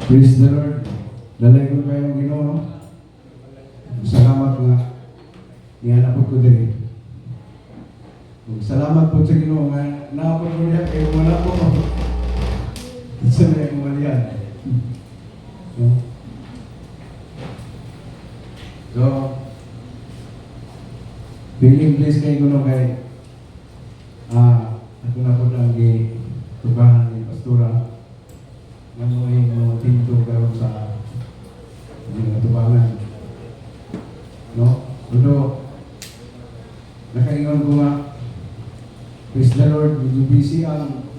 Praise the Lord. Lalay ko kayong Ginoo. Salamat nga. Ihanapot ko din. Salamat po sa Ginoo nga naapot ko niya kayo wala po. Isa na yung malihan. So, feeling blessed kayo Ginoo kay ako na po lang tubahan ni Pastora. Namuhin mo tinto karon sa mga tubangan. No? Pero, nakaingon ko nga, praise the Lord, medyo busy ang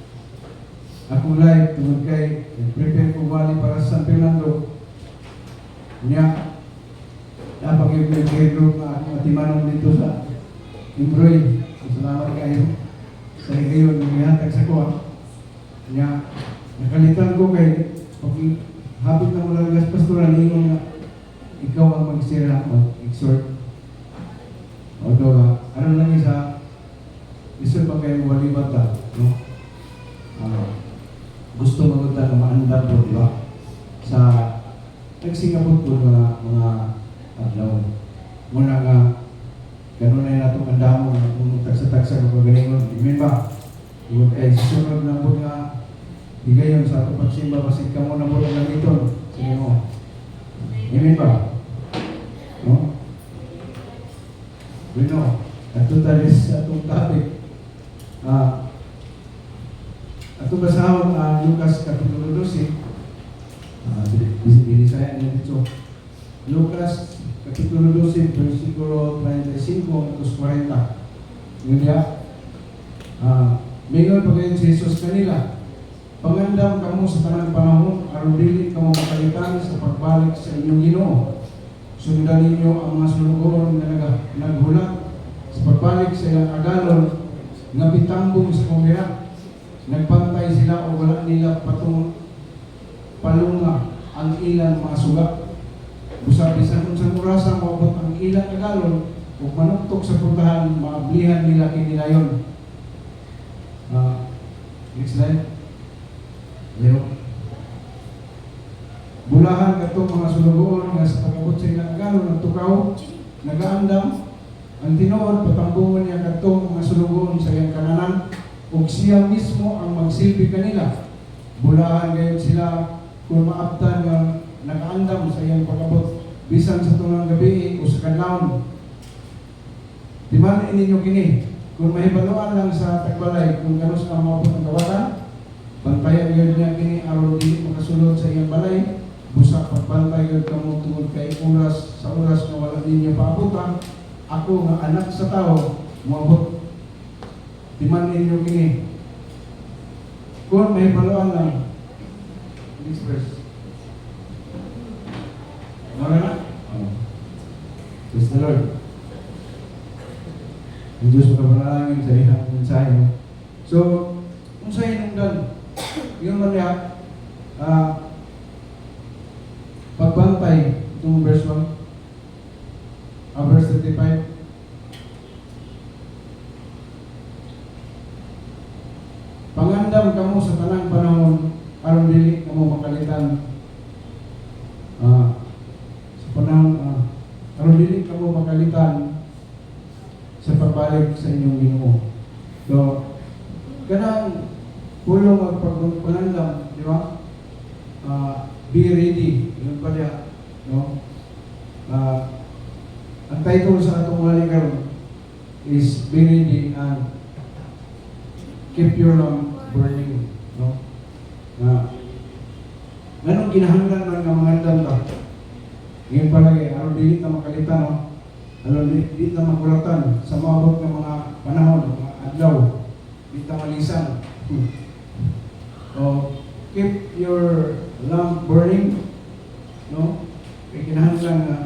akong life, tungkol kay, prepare ko bali para sa San Fernando. Niya, napag-ibig group na akong atimanon dito sa Imbroy. Salamat kayo sa higayon, naghihatag sa kuha. Niya, nakalitan ko kay habit na mula ng pastoral, ningon nga ikaw ang magsira, mag-exhort. Although, ano lang isa, isa pa kayo walibat na, no? Gusto magunta na maandar po, di ba? Sa nagsingapot po mga adlaw. Muna nga, gano'n na yun natong andamo, kung tagsa-tagsa ka pagalingon, di ba? Iwag ay susunod na po nga higayon sa ato pagsimba kasi ka mo na mo lang dito. Sige mo. Amen ba? No? Bueno, ato talis atong topic. Ato basahon Lucas Kapitulo 12. Binisaya niya dito. Lucas Kapitulo 12, versikulo 35 hanggang 40. Yun niya. Mingon pa kayo si Jesus kanila. Pangandam kamo sa tanang panahon, aron dili kamo makalitan sa pagbalik sa inyong Ginoo. Sundan ninyo ang mga sulugoron na naghulat sa pagbalik sa ilang agalon nga bitambong sa kumira. Nagpantay sila o wala nila palunga ang ilang mga suga. Busa bisan unsang orasan maabot ang ilang agalon ug manuktok sa putahan, maablihan nila kinilayon. Next slide. Leo. Bulahan katong mga sulugoon nga sa pag-abot sa ilang agalon ng tukaw, nagaandam ang tinuod patambungan niya katong mga sulugoon sa iyang kananan ug siya mismo ang magsilbi kanila. Bulahan gayon sila kung maabtan nga nagaandam sa iyang pag-abot bisan sa tungang gabi o sa kadlawon. Timan ninyo kini kung mahibaluan lang sa tagbalay kung ganos na maabot ang kawatan. Bantayan yun niya kini aron dili makasulod sa iyang balay. Busa pagbantay yun kamo tungod kay oras sa oras na wala ninyo paabutan. Ako nga anak sa tao moabot. Timan ninyo kini. Kung may paluan lang. Next verse. Mara na? Praise the Lord. Ang Diyos makapanalangin sa ihang mensahe. So, kung sa hinungdan, yung maniya, pagbantay, itong verse 1, verse 35. Pangandam kamo sa tanang panahon, aron dili kamo makalitan. Sa panahon, aron dili kamo makalitan sa pagbalik sa inyong Ginoo. So, kanang pulong at pagpangandam, di ba? Be ready. Yun pa niya. No? Ang title sa atong wali karon is Be ready and keep your lamp burning. No? Ganong kinahanglan man nga mga andam ta. Ngayon palagi, aron dili ta makalitan, no? Aron dili ta makulatan sa maabot ng mga panahon, mga adlaw. Dili ta malisan. So, keep your lamp burning, no? Kaya kinahanglan na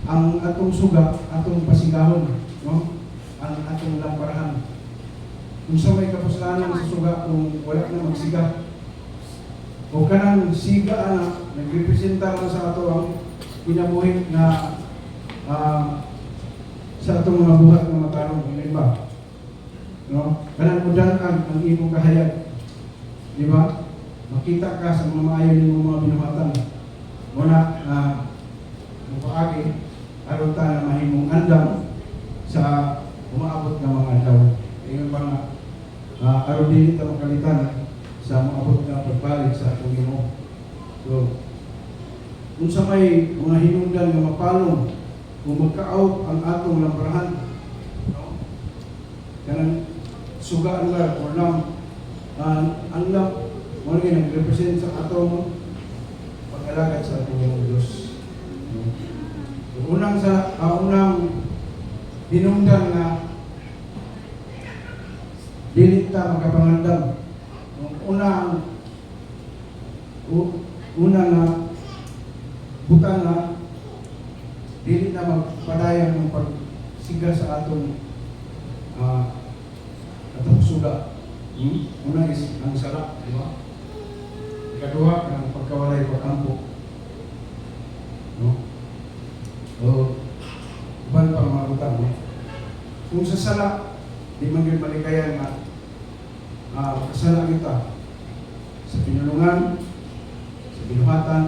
ang atong suga, atong pasigahon, no? Ang atong lamparahan. Kung sa may kapuslanan sa suga, kung wala na magsiga, o kanang siga na nagrepresenta man sa ato ang kinabuhi na sa atong mga buhat nga matarong ng iba. No? Kanang mudan-an ang imong kahayag. Di ba? Makita ka sa mga maayon ng mga binuhatan. Muna, mapaagi, aron ta na mahimong andam sa umaabot ng mga adlaw. Ingon pa nga, aron dili ta makalitan sa umaabot na pagbalik sa atong Ginoo. So, kung sa may mga hinungdan nga mapalong, kung magkaaw ang atong lamparahan, no? Kanang suga lugar or lam, ang lam, mo rin nag-represent sa atong pag-alagad sa atong Diyos. Unang hinungdan na dili ta magkapangandam. Unang butang na dili na magpadayang ng pagsiga sa atong suga. Una is ang sala, di ba? Ikaduha, ang pagkawalay pag-ampo. No? O, iban pang mga butang. No? Kung sa sala, di man yun malikayan na kasala kita sa pinulungan, sa binuhatan,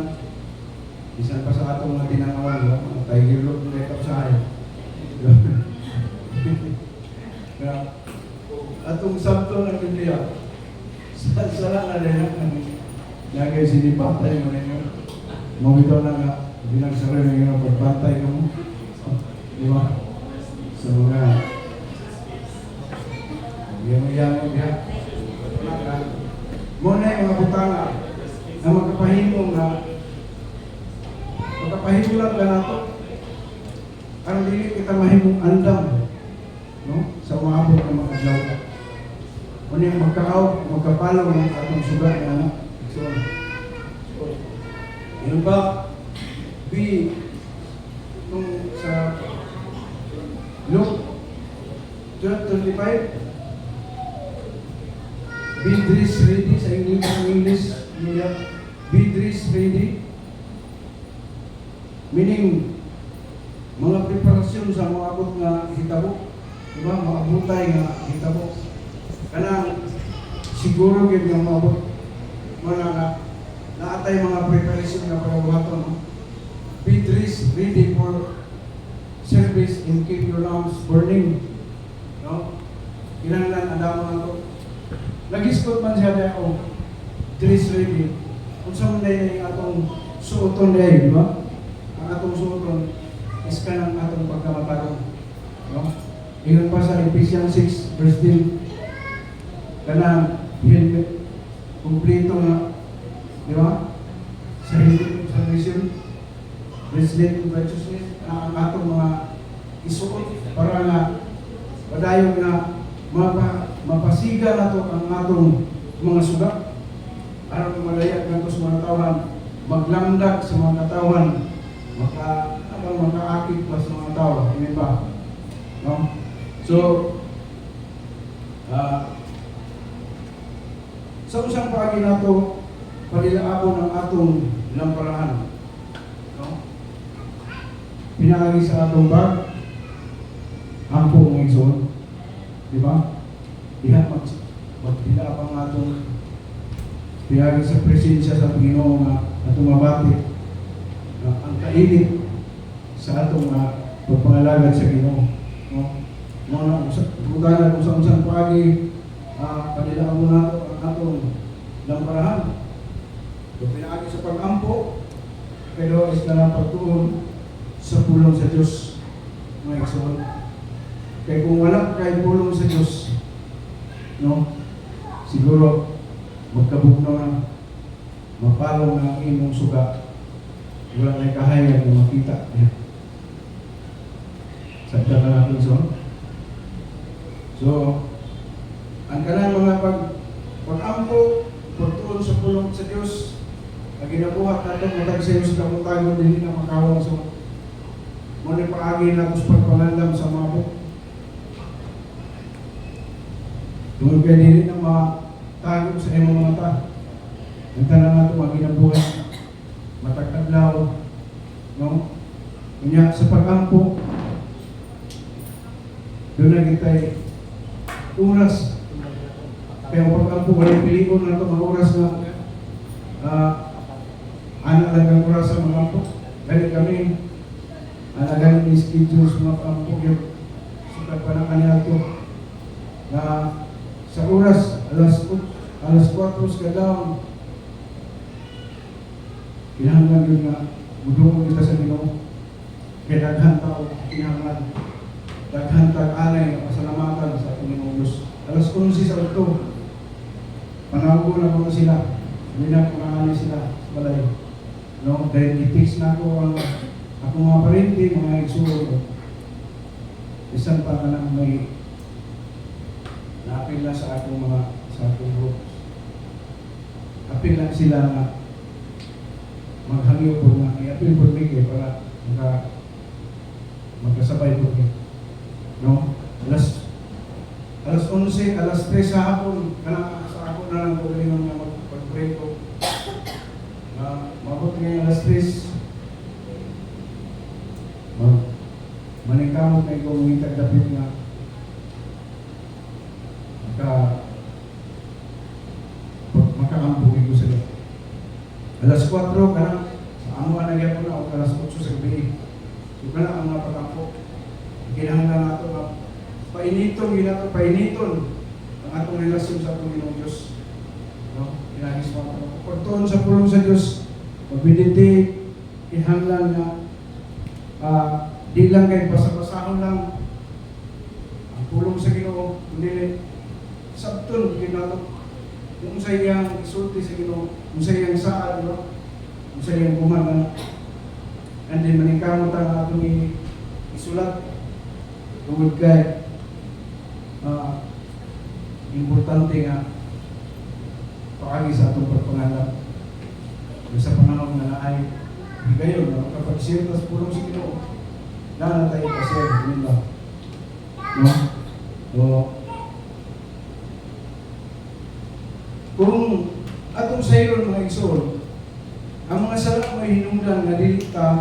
bisan pa sa atong mga tinanawan, no? Mga tiger look na ito sa akin. Atong sabto ng Biblia, sala na rin ang lagay sinipatay mo ninyo. Mawito na nga, binagsara ng iyong pagpantay ka mo. Di ba? Sa mga yaman-yaman niya. Muna yung mga butanga na magkapahimong na magkapahimong lang ka nato. Ang dili kita mahimong andam, no? Sa umaabot ng mga adlaw. Muna yung magkaaw, magkapalaw ng atong suga na anak. So, yun ba? Nung sa Luke 12:25, be dressed ready sa English nila. Be dressed ready. Meaning, mga preparasyon sa mga abot nga hitabo. Diba? Mga abutay nga hitabo. Kanang siguro gid nga maabot mga naatay mga preparation nga pagabuhaton. No? Be dressed ready for service and keep your lamps burning. No? Kinahanglan andam mo nato. Nagisgot man siya na ako, dress ready. Kung saan na yung atong suoton na yun, di ba? Ang atong suoton is ka ng atong pagkamatarong. No? Ingat pa sa Ephesians 6, verse 10. Kanang helmet, kumplito na, di ba? Sa helmet of salvation, bracelet of righteousness, ang atong mga isuot para na padayon na mapasiga na to ang atong mga suga aron malayag nato sa mga tawhan, maglamdag sa mga tawhan, makaakit pa sa mga tao, hindi ba? No? So, sa usang pagi nato, palilaabon ang atong lamparahan. No? Pinalagi sa atong bag, ampo ng igsoon. Di ba? Diha magpila pang atong piyagi sa presensya sa Panginoon nga atong mabati ang kainit sa atong pagpangalagad sa Ginoo. No? Mga pagkala kung sa unsang pagi panilaan mo nato ang atong lamparahan. Kung pinagi sa pag-ampo, pero is na pagtuon sa pulong sa Diyos. Mga igsoon. Kaya kung wala kay pulong sa Diyos, no, siguro magkabugno na mapalong ang imong suga, wala na kahayag na makita. Sabta na natin so ang kanang mga pag-ampo, pagtuon sa pulong sa Diyos, ang ginabuhat natin, matag sa iyo sa kamutagon, hindi na makawang sa muna paagi na sa pagpangalam sa mga buk. Tungkol kaya dili na matago sa imong mata. Nagtanong na ito, ang ginabuhay, matagtaglaw, no? Kanya sa pag-ampo, doon na kita'y oras. Kaya ang pag-ampo, walang piligon na ito, mga oras na anak lang ang oras sa mga ampo. Ganit kami, ganit yung schedule sa mga ampo, yung sukat pa na kanila ito, na sa oras, alas 4 sa dawn, kinahanglan yun na mudungon kita sa Ginoo. Kaya daghan tao, kinahanglan. Daghan tag-alay na pasalamatan sa ating Ginoo Diyos. Alas 11 sa Okto, panawago na ko sila. Hindi na kumahanay sila sa balay. No? Dahil i-fix na ako ang akong mga parente, mga igsulo. Isan pa ka lang may na-apil na sa akong mga sa akong group. Apil lang sila na maghangyo po na i-apil po bigay para magkasabay po kayo. No? Alas 11, alas 3 sa hapon, sa hapon na lang po galing ng mag-pray ko. Mabot ngayon alas 3. Maningkamot na ikaw mong itagdapit na makakampuhin ko sila. Alas 4 ka na, sa amuan na yan ko na, o alas 8 sa gabi. So ka na ang mga patampo. Kinahanglan nato na painiton ang atong relasyon sa atong Ginoo Diyos. No? Kinahangis mo ako. Pagtuon sa pulong sa Diyos, magbiditi, kinahanglan na di lang kayo pasapasahon lang ang pulong sa Ginoo, kundi sabton ginato kung sa iyang isulti sa Ginoo, kung sa iyang saad, no? Kung sa iyang buman, and then maningkamot ang atong isulat tungod kay importante nga paagi sa atong pagpangalap sa panahon na naay higayon na makapag-share sa pulong sa Ginoo na tayo pa-share yun lang, no? So kung atong sayon mga igsoon, ang mga sala may hinungdan na dili ta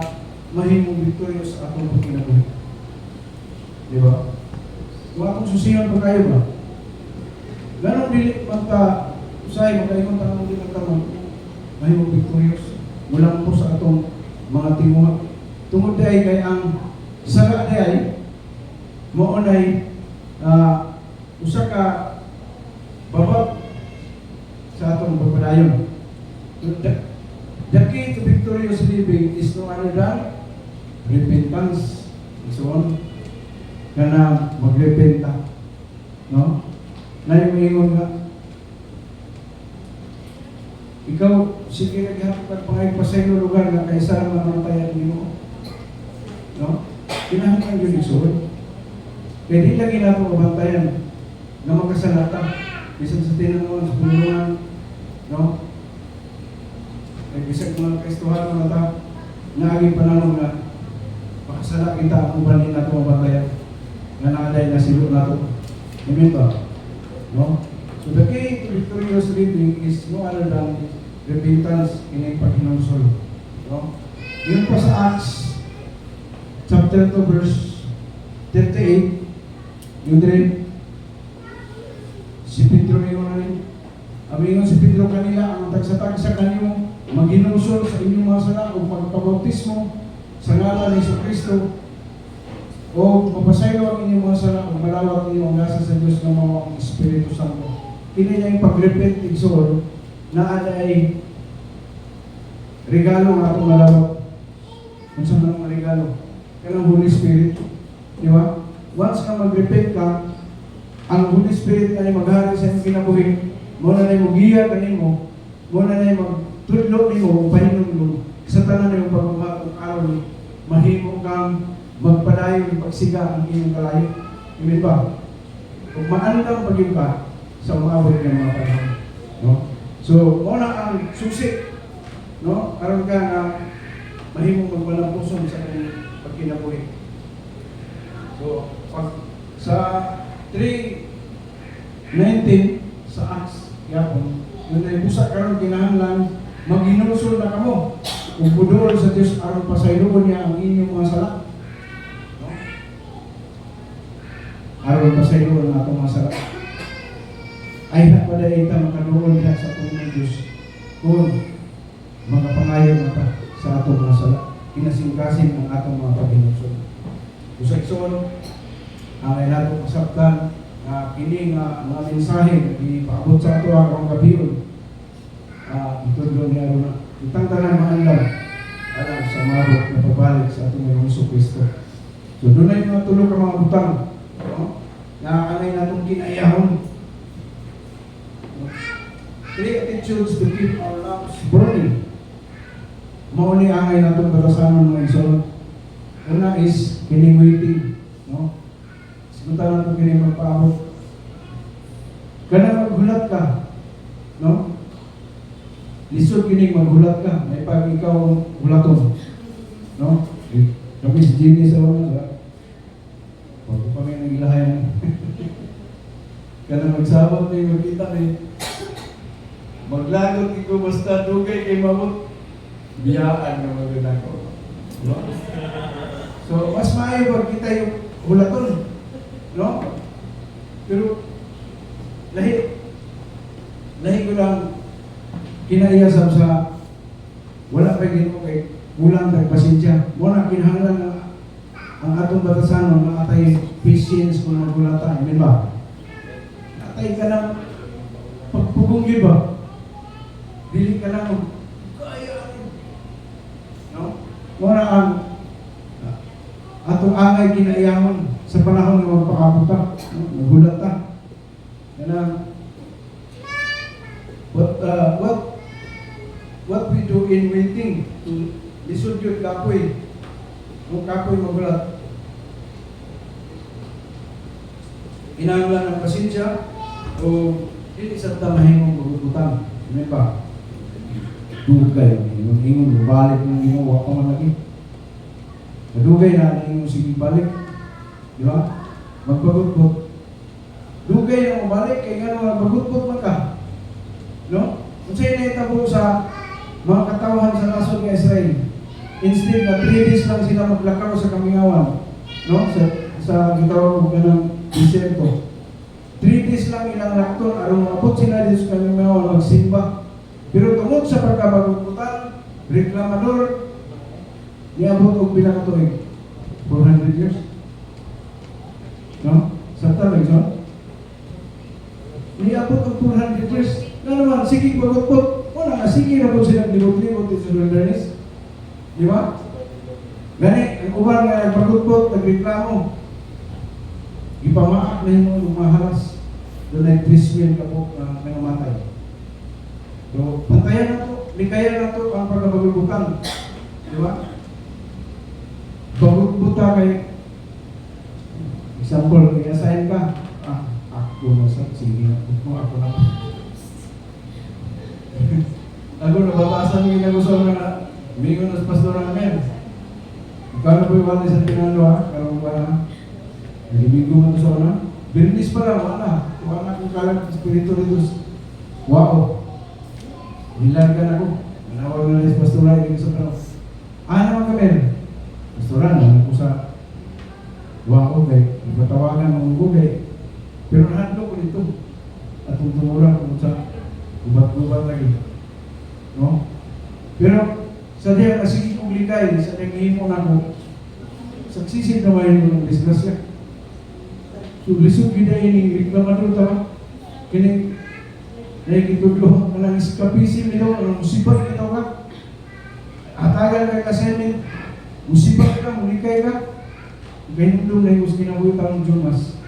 mahimong victorious sa atong pagkinabuhi. Di ba? Kung atong susiyan pa kayo ba? Ganun dili usay makaingon ta ang dili ta mahimong victorious mula po sa atong mga timuha. Tungod day kay ang sala day mao nay usa ka babab sa atong pagpadayon. The key to victorious living is no other than repentance. So on, kana magrepenta, no? Na yung nga, ikaw, sige naghapon ka pangayag pa sa iyong lugar na kaysa na mamatayan mo, no? Kinahanglan yun isun. Kaya di lagi natin mabantayan na magkasalata. Bisan sa tinanungan sa pulungan, no? Nag-isag mga Kristohan mga ta, naaging panahon na makasala kita kung balin natin mabantayan na nakaday na silo natin. Amen ba? No? So the key to victorious living is no other than repentance in a paghinonsol. No? Yun pa sa Acts chapter 2 verse 38, yun rin si Pedro ngayon rin. Amingon si Pedro kanila, ang tagsa-tagsa kanyo, maghinusol sa inyong mga sala o pagpabautismo sa ngalan ni Jesucristo o mapasayo ang inyong mga sala o malawak ang inyong gasa sa Diyos ng mga Espiritu Santo. Kini niya yung pag-repent igsol na ay regalo ng atong malawak. Kung saan mga regalo? Kaya Holy Spirit. Di ba? Once ka mag-repent ka, ang Holy Spirit ay maghari sa iyong kinabuhi. Muna na yung magiya kanimo, muna na yung magtudlo nimo, pahinom mo, sa tanan na yung pagmamahal aron, mahimo kang magpadayon, pagsiga ang inyong kalayo. Amen ba? Kung maandang pag-yung ka sa umabot ng mga panahon. No? So, muna ang susi, no? Aron ka na mahimong magwalampuson sa kanyang pagkinabuhi. So, pag sa 3:19 sa Acts, yapon, yun ay busa karon kinahanglan maghinusol na kamo. Kung pudol sa Dios aron pasayloon niya ang inyong mga sala. No? Aron pasayloon ang atong mga sala. Ay na pa dahil ita makanuon niya sa atong mga Diyos kung makapangayon na pa sa atong mga sala. Kinasingkasin ang atong mga paghinusol. Usagson, ang ay nato kasabtan na kini nga mga mensahe na ipaabot sa ato ang gabiyon. Ito doon niya ron na itang tanan maandaw alam sa mabot na pabalik sa atong mga Hesus Kristo. So doon ay mga tulog ka mga butang, no? Na anay natong kinayahon. Three attitudes to keep our lamps burning. Mauni angay natong batasanon mga igsoon. Una is kining waiting, no? Sementara natin kini magpaabot. Kana maghulat ka, no? Lisod kini maghulat ka, may pag ikaw hulaton, no? Kami si Jimmy sa una, bago kami nagilahayan. Kana magsabot ni magkita ni maglagot ikaw basta dugay kay mamot biyaan nga maganda ko, no? So mas maayo pag kita yung hulaton, no? Pero lahi ko lang kinayasab sa wala pa Ginoo kay kulang tag pasensya. Muna kinahanglan ang atong batasanon na atay patience kung magulata, amen ba? Atay ka ng pagpugong yun ba? Dili ka lang kaya, no? Muna ang atong angay kinayahon sa panahon ng magpakabot ka, nagulat ka. Yan what we do in waiting to lisod yun kapoy. Kung kapoy magulat. Kinahanglan ng pasensya o hindi sa tamahimong magugutan. Amen ba? Dugay. Yung ingon, balik ng ginawa ko man lagi. Madugay na yung sige balik. Di ba? Magpagutpot. Dugay na mabalik, kaya nga magpagutpot man ka. No? Kung sa'yo na itabo sa mga katawan sa nasod ng Israel, instead na 3 days lang sila maglakaw sa kamingawan, no? Sa gitawag ko ng disyerto. 3 days lang ilang lakton, arong mapot sila dito sa kamingawan, magsimba. Pero tungod sa pagkabagutan, reklamador, niabot og pinakatuig 400 years. No? Sakta lang so? Niabot og 400 years. Na naman, sige pagutpot. Wala nga, sige na po silang libot-libot sa wilderness. Di ba? Gani, ang uban nga nagpagutpot, nagreklamo. Ipamaak na yung umaharas. Doon ay 3,000 ka po na nangamatay. So, pantayan na to, likayan na to ang pagkabagutan. Di ba? Pagbuta kay example, i-assign ka. Ako na sa sige na ako na. Ako nababasa ng ginagusol na mingon na sa pastor namin. Kano po yung sa tinalo karong ba nagibigyo mo sa una. Birnis pa lang, wala kong kalang espiritu dito. Wow. Hilagan ako. Manawag na sa pastor namin sa kanong. Naman kami. Pastoran, ano ko sa wow, okay. Ipatawagan ng gugay. Pero nahandlo ko dito. At kung tumura ko sa ubat-ubat lagi. No? Pero sa diya kasi kong likay, sa nangihimo na ko, saksisid naman yung disgrasya. So, lisod gina ini reklamador tama. Kini nakikitudlo ka ng eskapisim nito, ang musibak nito ka. Atagal ka kasemin, musibak ka, mulikay ka. Ganyan doon na yung kinabuhi ka ng Jonas.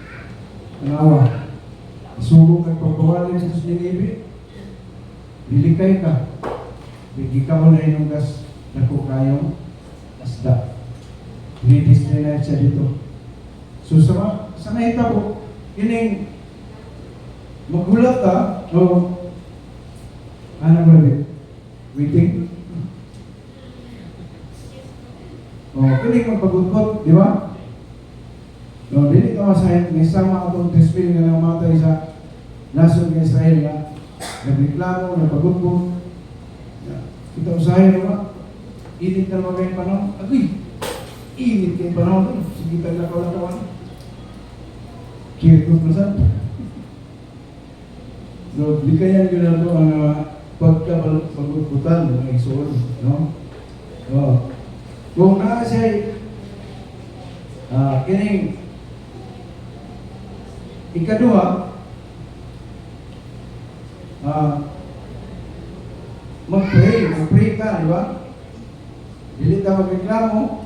Tanawa. Isugong at pagkawalin sa Ninibi. Lilikay ka. Bigyan ka mo na yung gas na kukayong asda. Redestinate siya dito. So sa nahita po, ining magulat ka, o ano ba rin? Waiting? O, kining magpagudkot, di ba? No, dili ka masahin, may sama atong tespil nga namatay sa nasod ng Israel nga nagreklamo, napagugbog. Kita usahin naman, init na naman kayong panahon. Agoy, init kayong panahon. Sige tayo lakaw-lakawan. Kirikot na saan. So, di kaya yun na ito ang pagkapagbutan ng igsoon. No? So, kung naa siya kining ikaduha, mag-pray ka, di ba? Dili ka magreklamo,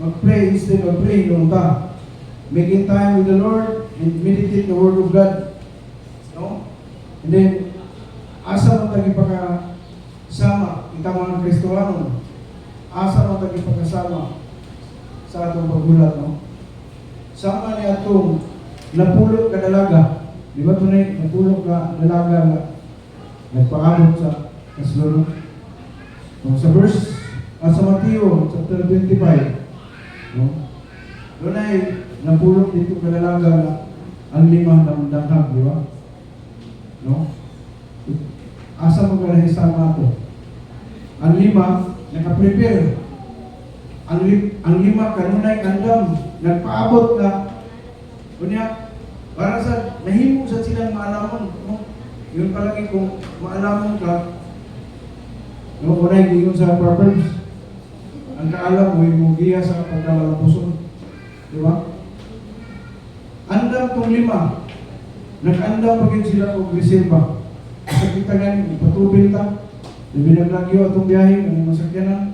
mag-pray instead of praying nung ta. Making time with the Lord and meditate the Word of God. No? And then, asa mo tagi pagkasama, kita mga Kristohanon, asa mo tagi pagkasama sa atong pagbulat, no? Sama ni atong napulot ka dalaga. Di ba tunay, napulot ka dalaga na nagpaabot sa kasulunod. So, sa verse, sa Mateo, chapter 25, no? Doon ay napulot dito ka dalaga na ang 5 ng danghag, di ba? No? Asa mo ka nahisama ito? Ang 5, nakaprepare. Ang 5, kanunay andam, nagpaabot na. Kunya, para sa nahimo sa silang maalamon. No? Yun palagi kung maalamon ka, no, unay gingon sa Proverbs, ang kaalam mo, yung giya sa pagkalapuson. Di ba? Andam tong 5, nag-andam pagin sila o reserva. Sa kita ngayon, ipatubil ta, ibinaglagyo atong biyahe, ang masakyanan.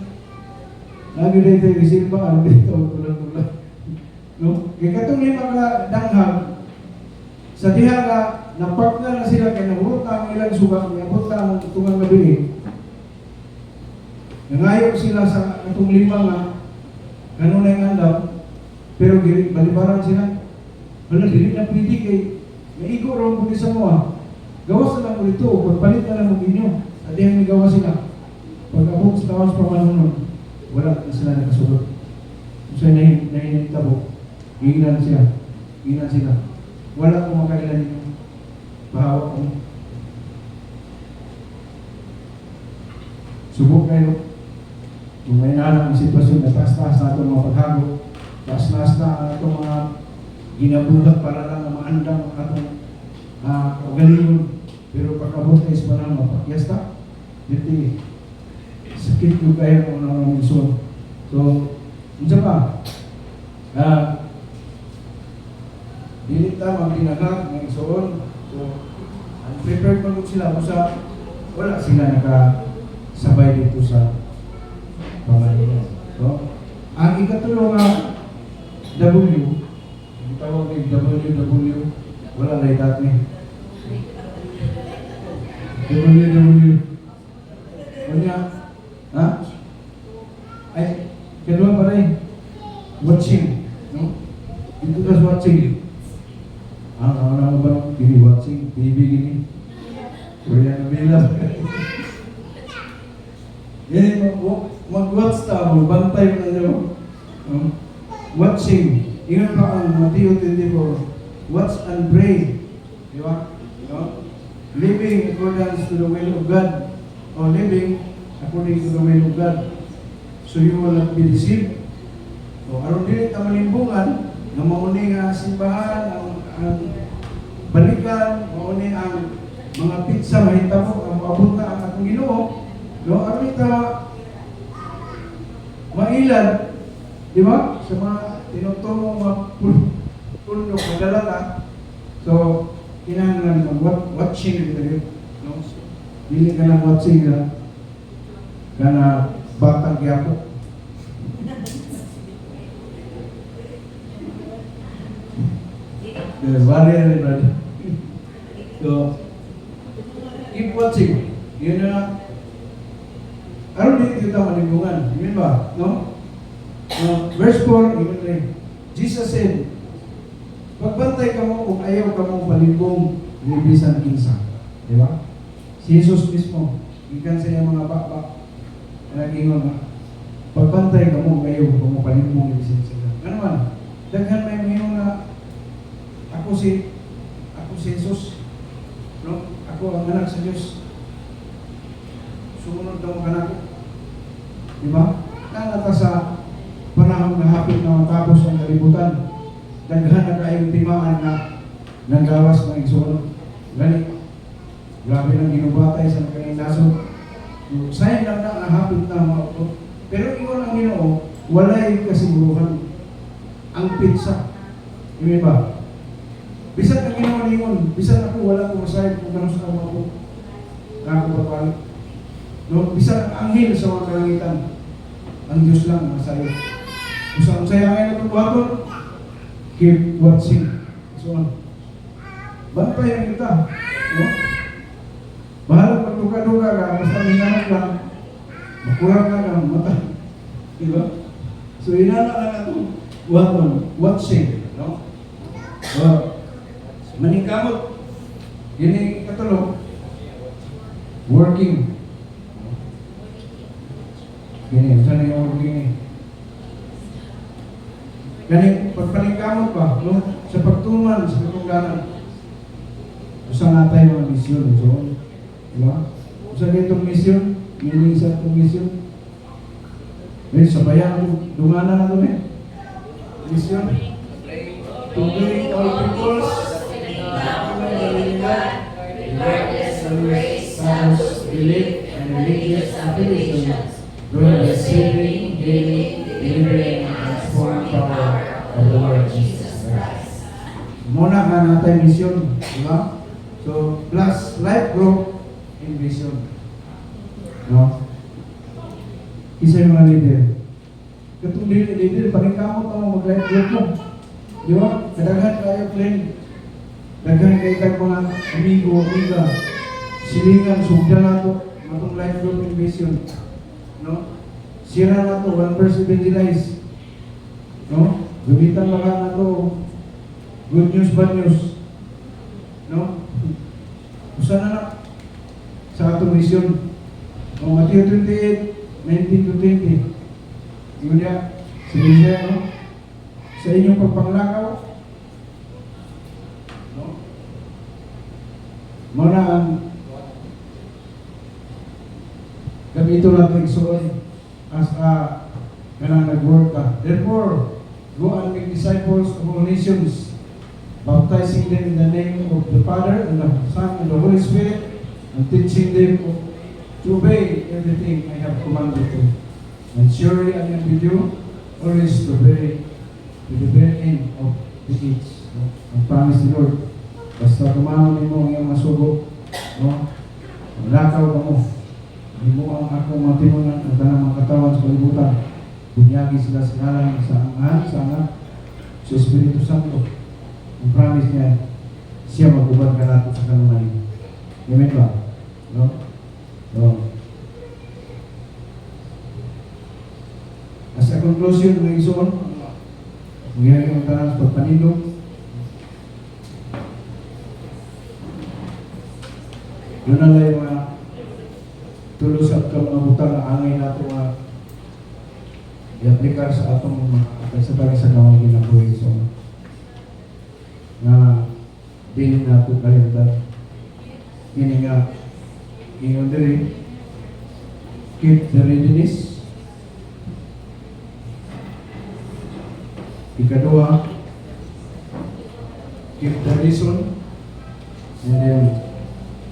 Lagi na ito yung reserva, ano dito, tulad-tulad. No? Kaya katong 5 ka danghag, sa diha ka, napartner na sila, kaya nahurot na ang ilang sugat, nahurot na ang tungang nabili. Nangayok sila sa katong 5 nga, ganun na yung andam, pero balibaran sila. Wala, dili na pwede kay naigo raw kung isa mo gawas na lang ko dito, pagpalit na lang mo inyo. At yung gawa sila. Pag-abot sa tawas pamanunon, wala na sila nakasugot. Kung sa'yo nahinitabo, hihilan siya. Hihilan sila. Wala kong makailan ninyo. Bahawak ko. Subok kayo. Kung may nalang ang sitwasyon na taas-taas na itong mga paghago, taas-taas na itong mga ginabuhat para lang maandang atong kagalingon. Pero pagkabot na ispa na mapakyasta, dito sakit yung kaya kung naman iso. So, unsa pa? Dili ta magdinagag ng isoon. So, unprepared man sila sa wala sila nakasabay dito sa pamahilan. So, ang ikatulo nga W, ang tawag ni WW, wala na dati. WW. Kanya, ha? Ay, kedua pa rin. Watching, no? Dito ka watching. Ano ba? Gini watching, TV gini. Kuya na bilang. Yan, mag-watch ta, magbantay mo na nyo. Watching. Ingat pa ang Mateo 24. Watch and pray. Di ba? No? Living according to the will of God. O living according to the will of God. So you will not be deceived. So aron dili ta malimbungan na mauni nga simbahan, ang balikan, mauni ang mga pizza mahitabo ang maabot na ang atong Ginoo. No, aron ta mailan, di ba? Sa mga tinutulong mga puno madalata. So kinahanglan mag-watching dito, no? Dili ka lang watching na kana batang gyapon. Barrier, brother. So, keep watching. Yun na. Aron dito kita malimbungan. Amen ba? No? Verse 4, yun rin. Jesus said, pagbantay ka mo kung ayaw ka mong palimbong libisan kinsa. Di ba? Si Jesus mismo, ikan sa iya mga baka, nag-ingon na, pagbantay ka mo kung ayaw ka mong palimbong libisan kinsa. Ano man? Daghan may mayroon na ako si Jesus, no? Ako ang anak sa Diyos. Di ba? Nangata sa panahon na hapit na matapos ang kalibutan. Daghan na kayong timaan na nanggawas ng igsoon. Gani, grabe ng ginubatay sa mga nasod. Sayang lang na hapit na mga utot. Pero iwan ang Ginoo, walay kasiguruhan. Ang pitsa. Yung iba. Bisan ang Ginoo ningon, bisan ako wala ko masayad kung gano'n sa ako. Nakakapapalik. No? Bisan ang anghel sa mga kalangitan. Ang Diyos lang ang masayad. Kung saan sayangin na itong buhaton, keep watching. So, bantayan kita. No? Bahala pagduka-duka ka, basta minanap lang, makurang ka ng mata. Diba? So, inala lang itong buhaton, watching. No? Maningkamot. Yun yung katulog. Working. Ganyan, saan yung working eh? Ganyan, pagpaningkamot pa, no? Sa pagtuman, sa pagtungganan. Usa na tayo mga misyon, so, diba? Usa itong misyon, meaning sa itong misyon. Ngayon, sabayan, dunganan na ito eh. Misyon. To bring all peoples, regardless of race, status, belief, and religious affiliations, through the saving, healing, delivering, and transforming power of the Lord Jesus Christ. Muna ka natin mission, di ba? So, plus life group in vision. No? Isa yung mga leader. Katong leader, paningkamot ang mag-life group mo. Di ba? Kadaghan kayo, friend. Daghan kayo kag mga amigo, amiga. Silingan, sugdan na ito. Matong life group in vision. No? Sira na ito, one verse evangelize. No? Gamitan lang na ito. Good news, bad news. No? Usa na na sa atong mission. O Matthew 28, 19 to 20. Yun niya, sige siya, no? Sa inyong pagpanglakaw, no? Muna ang gamito natin igsoon as a kanang nag-work ka. Therefore, go and make disciples of all nations, baptizing them in the name of the Father and the Son and the Holy Spirit, and teaching them to obey everything I have commanded you. And surely I am with you always to the very end of the age. No? Ang promise ni Lord, basta tumanong mo ang iyong masugo, no? Lakaw ka mo. Hindi mo ang akong matimunan ang tanang mga katawan sa kalibutan. Bunyagi sila sa ngalan sa Anak, sa Anak, sa Espiritu Santo. Ang promise niya, siya mag-ubad ka natin sa kanunay. Amen ba? No? No. As a conclusion ng isuon, mangyari ang tanang sa pagpanindog. Doon na lang yung mga tulos at kamangabutan na angay nato nga i-applikar sa atong mga kasabay sa gawang ginabuhi. So, na din nato kalimutan. Ini nga, ingon diri, keep the readiness. Ikaduha, keep the reason, and then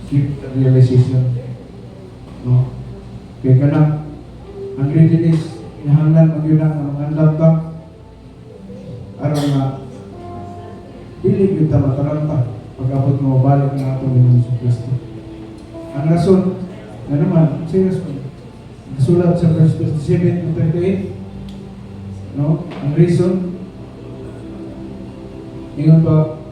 keep the realization. No? Kaya ka na, ang readiness, inahanglan mag yun ang handang ka, araw na, dili yung tamataranta, pag-abot mo, balik na ato ng Jesus Cristo. Ang rason, na naman, serious ko, nasulat sa verse 27 to 38, no? Ang reason, ingon pa,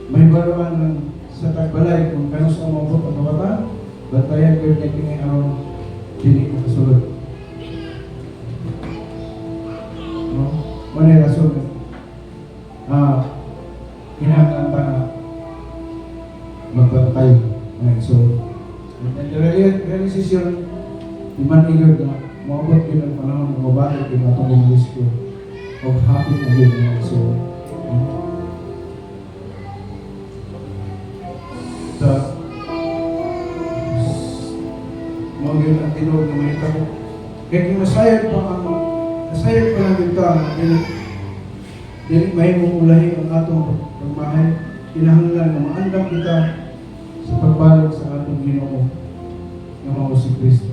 may baruan ng sa tagbalay kung gano'n sa umabot ang kabatan, bantayan ko yung naking araw, dili ko kasulod. No? Manay rason, kinakanta na magbantay. So, and the realization, iman igod na maabot yun ang panahon ng mabalik yung atong English ko of happy na yun. So, Mao yun ang tinuod na mahita ko. Kaya kung nasayad pa lang dito, dili mahimong ulahi ang atong pagmahal. Kinahanglan na maandam kita sa pagbalog sa atong Ginoo nga mao si Kristo.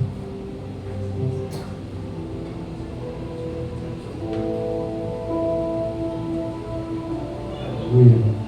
Hallelujah.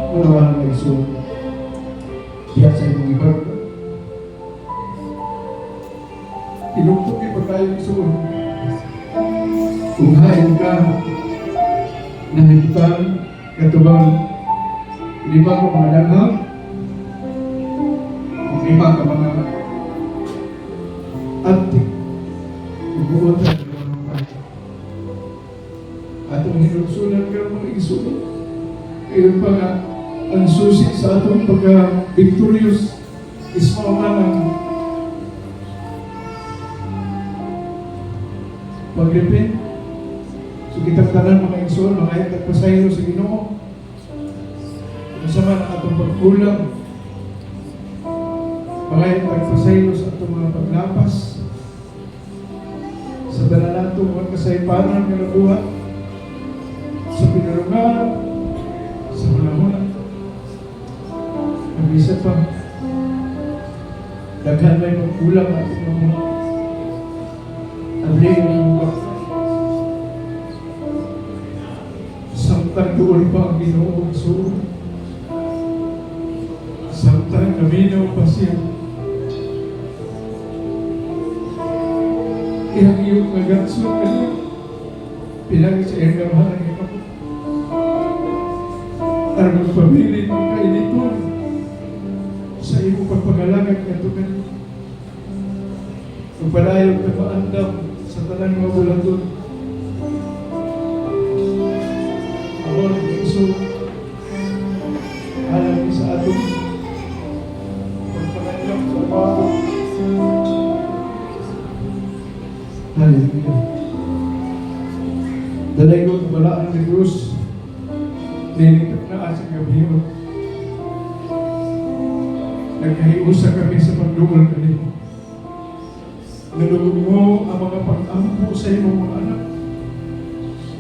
Unawahan ng iso, diya sa imong ibang inuktok kay pagkain iso. Kung hain ka, nahibutan, katubang lima ka mga daghang, kung lima ka mga antik, ibuot na atong hinunsunan ka mga isulat. Ngayon pa nga, ang susi sa atong pagka-victorious is mga ng pag-repent. So kitang tanan mga igsoon, mga itagpasayro sa Ginoo. Kung sa man atong pagkulang, mga itagpasayro sa atong mga paglapas, sa tanan natong mga kasaypanan ng buhat, sa pinarungan, sa mula-mula. Mag-isa pa, daghan may magkulang at mga abli ng mga samtang doon pa ang Ginoo so samtang naminaw pa siya ihang iyong naganso kayo pinag sa iyong gamahan ng ikaw at magpabilin ng kainiton sa iyong pagpangalagan katugan magpadayon ka maandam sa talang mga bulandon awal iso alam sa atong pagpangalagan sa mga hallelujah dalay ko kabalaan ni Diyos nilipat na asang gabiyon nagkahiusa kami sa pagdugal kanino nalugog mo ang mga pag-ampo sa iyong mga anak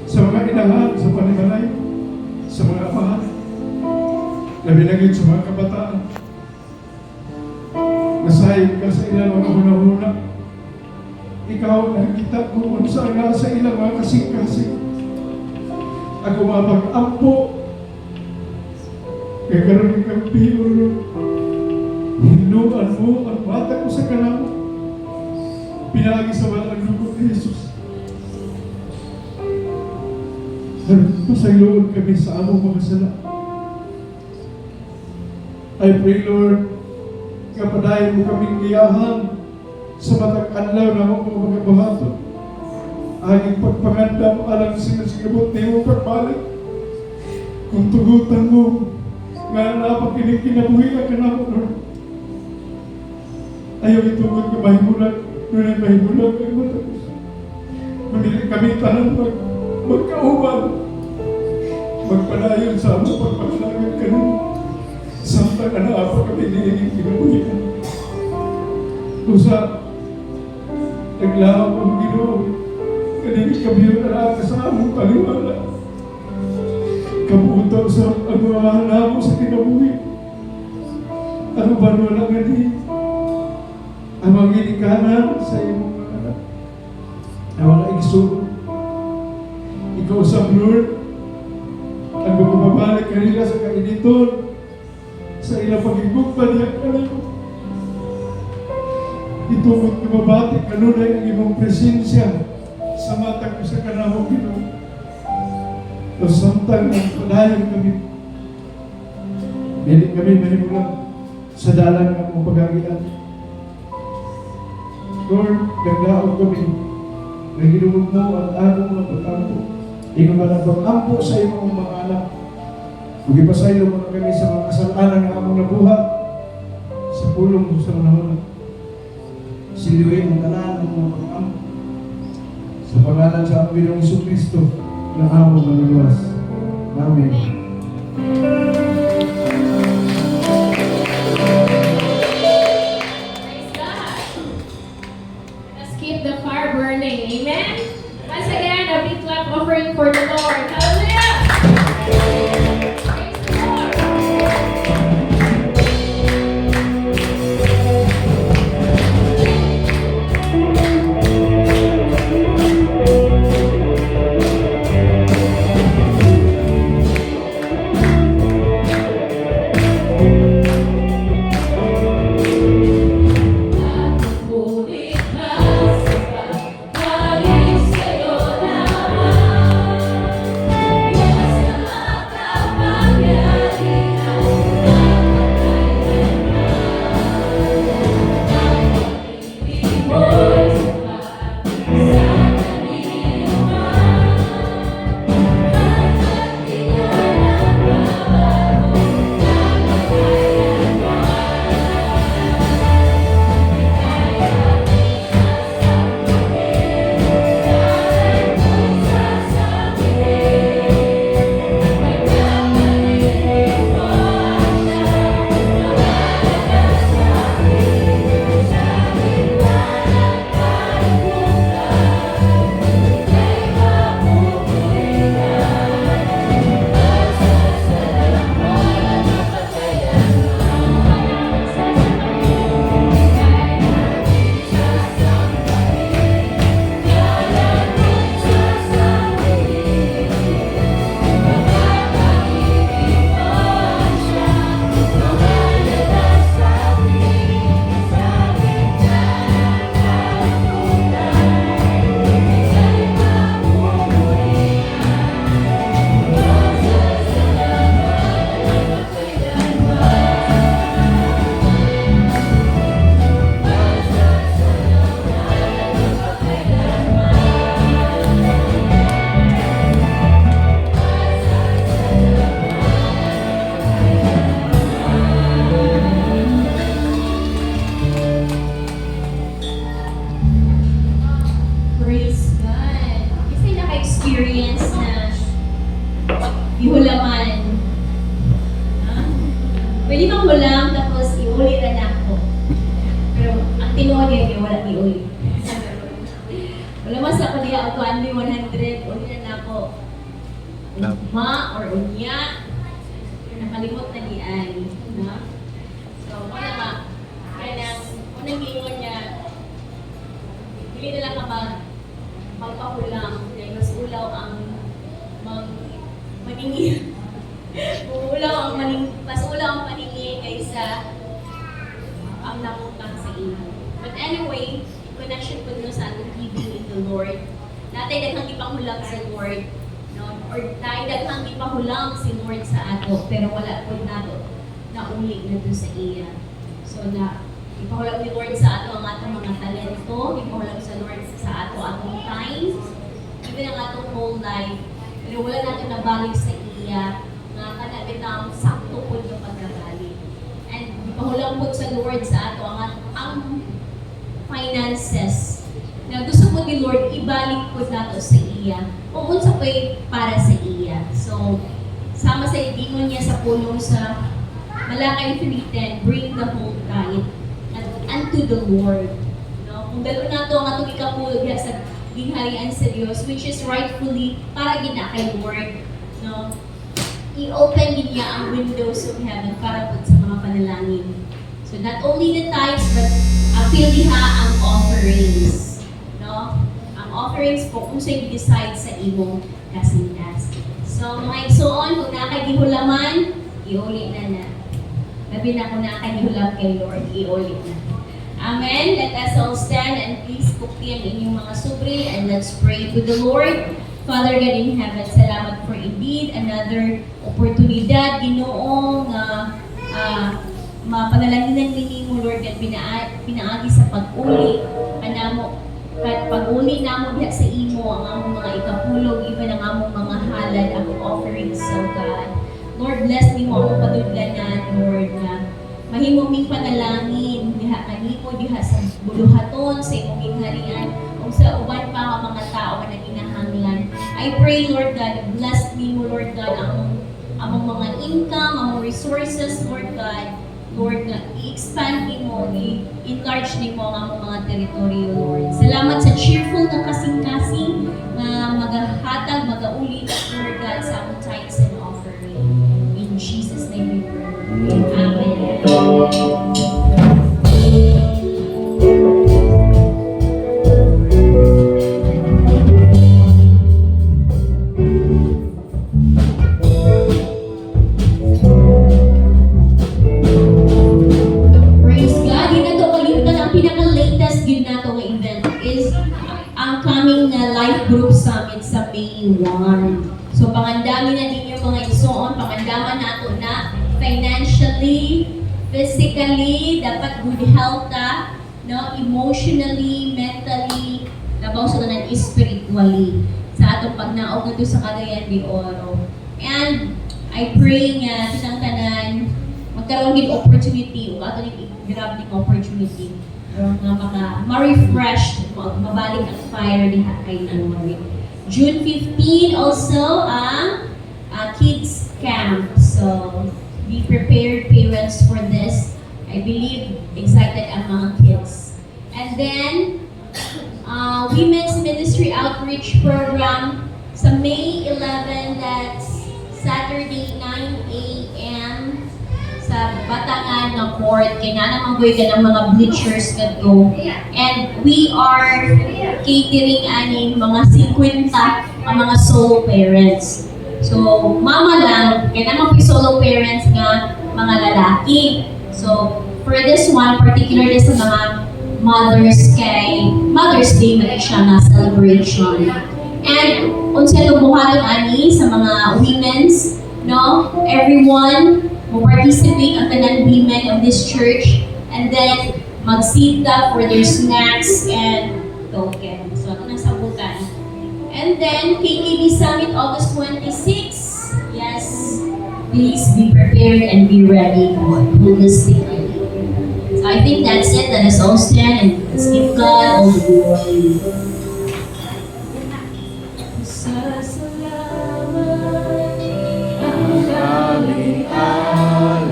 sa mga inahan, sa panimalay sa mga amahan labinagin sa mga kabataan nasayang ka sa ilang mga hunahuna ikaw nakikita ko kung saan nga sa ilang mga kasing-kasing ako mapag-ampo kaya karoon kang piyuro hinuan mo ang mata ko sa kanamo pinagi sa walang lugod ni Jesus pasayloon kami sa among mga sala I pray Lord kapadayon mo kaming liyahan sa matag adlaw na mga buhaton aging pagpangandam alang sinasingabot na iyong pagbalik kung tugutan mo nga napakinikin kinabuhi na kanamo Lord ayaw itugod ka mahimulan Ngunit may bulang kayo matapos. Mamili kami tanan magkauban. Magpalayon sa among pagpapalagan kanin. Samtang apa kami niinig kinabuhian. Usa, naglaw ang Ginoo. Kanini kami na sa among paliwala. Kabuto sa ang mga hanamo sa kinabuhi. Ano ba wala nga di? Ang mga ginikanan sa imong mga na wala igsuon. Ikaw sa Lord, ang magpapabalik kanila sa kainiton, sa ilang pagigugpan niya kanila. Itungod na mabati kanunay ang imong presensya sa mata ko sa kanamong Ginoo. O samtang ang palayan kami. Bilik kami manimulang sa dalang ng mong pagagian. Lord, gagdaog kami. Naginugod mo ang atong mga pagkampo. Ikaw ba nagpag-ampo sa imong mga anak? Huwag ipasaylo mo na kami sa mga kasalanan ng among nabuhat sa pulong sa manahon. Siliwin ang tanan ng mga pag-ampo. Sa pangalan sa aming Ginoong Jesucristo na among manuluwas. Amen. Praise God. Let's keep the fire burning. Amen? Once again, a big clap offering for the Lord. Hallelujah! Praise the Lord. Praise God. Kasi naka-experience na ihulaman. Ha? Pwede bang hulam tapos iuli na ako. Pero ang tinuod niya wala iuli. Wala mas ako diya ako only 100 uli na ako. Uma or unya. Nakalimot na diyan. Ha? So, wala ba? Kaya nang unang giingon niya, hindi na lang kapag magpahulang dahil mas ulaw ang maningin. Mas ulaw ang maningin kaysa ang nakutang sa iyo. But anyway, connection ko dun sa atong giving in the Lord. Natay daghang ipahulang sa Lord. No? Or tayo daghang ipahulang si Lord sa ato. Pero wala po nato na uli na dun sa iya. So na ipahulang ni Lord sa ato ang atong mga talento, ipahulang sa Lord sa ato atong time, even ang atong whole life. Pero wala natin nabalik sa iya nga kanabitang sakto po yung pagkabalik. And ipahulang po sa Lord sa ato ang finances na gusto po ni Lord ibalik po nato sa iya o unsa pa'y para sa iya. So, sama sa ibingon niya sa pulong sa Malakay 3:10, bring the whole tithe unto the Lord. No? Kung dalo na ito ang atong ikapulog sa gingharian sa Diyos, which is rightfully para gina kay Lord. No? I-open din niya ang windows of heaven para po sa mga panalangin. So not only the tithes, but appeal diha ang offerings. No? Ang offerings po kung sa'yo decide sa imong kasintas. So mga igsoon, kung nakagihulaman, iuli na. Labi na kung nakagihulam kay Lord, iuli na. Amen. Let us all stand and please pukti ang inyong mga subri and let's pray to the Lord. Father God in heaven, salamat for indeed another oportunidad, Ginoong mapanalangin ninyo, Lord, at pinaagi sa pag-uli, kanamo, at pag-uli namo diha sa imo ang among mga ikapulog, even ang among mga halad, ang offerings, so God. Lord, bless nimo ang padudlanan, Lord, na mahimo ming panalangin diha kanimo diha sa buluhaton sa imong gingharian o sa uban pa nga mga tao nga naginahanglan. I pray, Lord God, bless nimo, Lord God, among mga income, among resources, Lord God. Lord, na i-expand nimo, i-enlarge nimo ang among mga teritoryo, Lord. Salamat sa cheerful na kasing-kasing na magahatag, magauli, Lord God, sa among tithes and offering. In Jesus' name we pray. Amen. Praise God. Yun na to, kalimutan ang pinaka-latest yun na to event is ang coming na life group summit sa May 1. So, pangandamin na ninyo mga igsoon, pangandaman na ito na financially, physically, dapat good health ta, no? Emotionally, mentally, labaw sa tanan spiritually sa atong pagnaog na sa Cagayan de Oro. And I pray nga kitang tanan magkaroon din opportunity o ato ning grab ning opportunity nga ma-refresh, mabalik ang fire diha kay Lord. June 15 also ang kids camp. So be prepared, parents, for this. I believe excited ang mga kids. And then Women's Ministry Outreach Program sa May 11, that's Saturday 9 a.m. sa Batangan ng court. Kaya naman gawin ka ng mga bleachers na go. And we are catering aning mga 50 ang mga solo parents. So, mama lang, kaya naman po solo parents nga mga lalaki. So, for this one, particularly sa mga Mother's Day na siya na celebration. And, unsa tubuhaton ani sa mga women's, no? Everyone will participate ang tanan women of this church and then magsita for their snacks and token. So, ito na sabutan. And then, KKB Summit August 26. Yes, please be prepared and be ready holistically. So I think that's it. Let us all stand and let's give God all the glory. Sa salamat ang aming alay.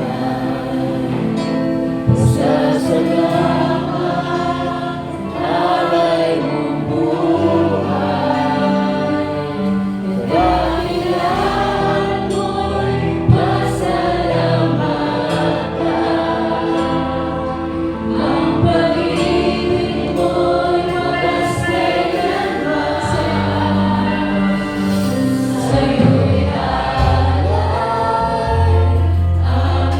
Sa salamat alay mong buhay. Kadahilan mo'y pasalamatan. Ang pag-ibig mo'y wagas kailanman. Sa'yo'y alay ang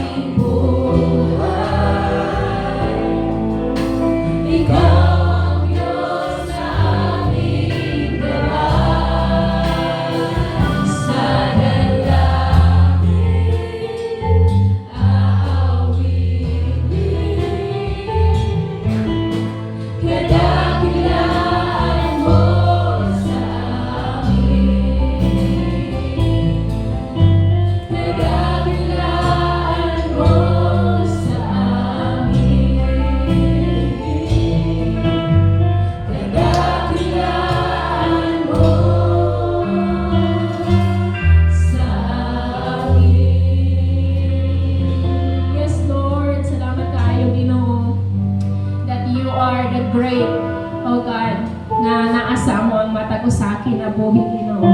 nga naasa mo ang matag sa akin na buhi Ginoo.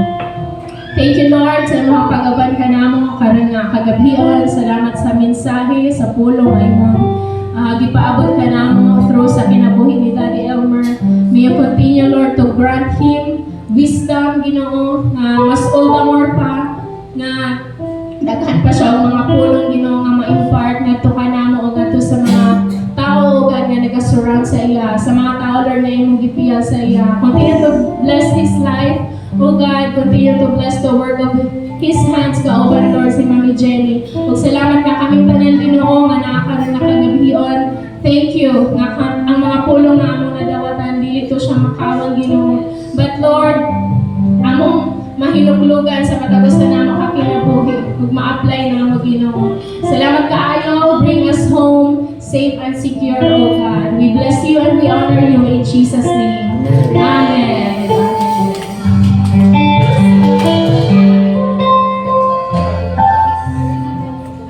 Thank you Lord sa mga pagaban ka namo karon nga kagabion. Salamat sa mensahe sa pulong ay mo gipaabot ka namo through sa kinabuhi ni Daddy Elmer. May you continue Lord to grant him wisdom Ginoo nga mas all the more pa nga daghan pa siya ang mga pulong Ginoo nga ma-impart ngadto ka namo o ngadto sa mga tao God nga nagasurround sa iya, sa mga tao Lord na imong gipiyal sa iya. Continue to bless his life, O God. Continue to bless the work of his hands kauban Lord si Mami Jenny. Ug salamat nga kaming tanan Ginoo nga nakakaroon na kagabion. Thank you nga ang mga pulong na among nadawatan dili to siya makawang Ginoo. But Lord, among mahiluglugan sa matagos na namo kakinabuhi ug ma-apply na mo Ginoo. Salamat kaayo, bring us home safe and secure, O God. We bless you and we honor you in Jesus' name. Amen.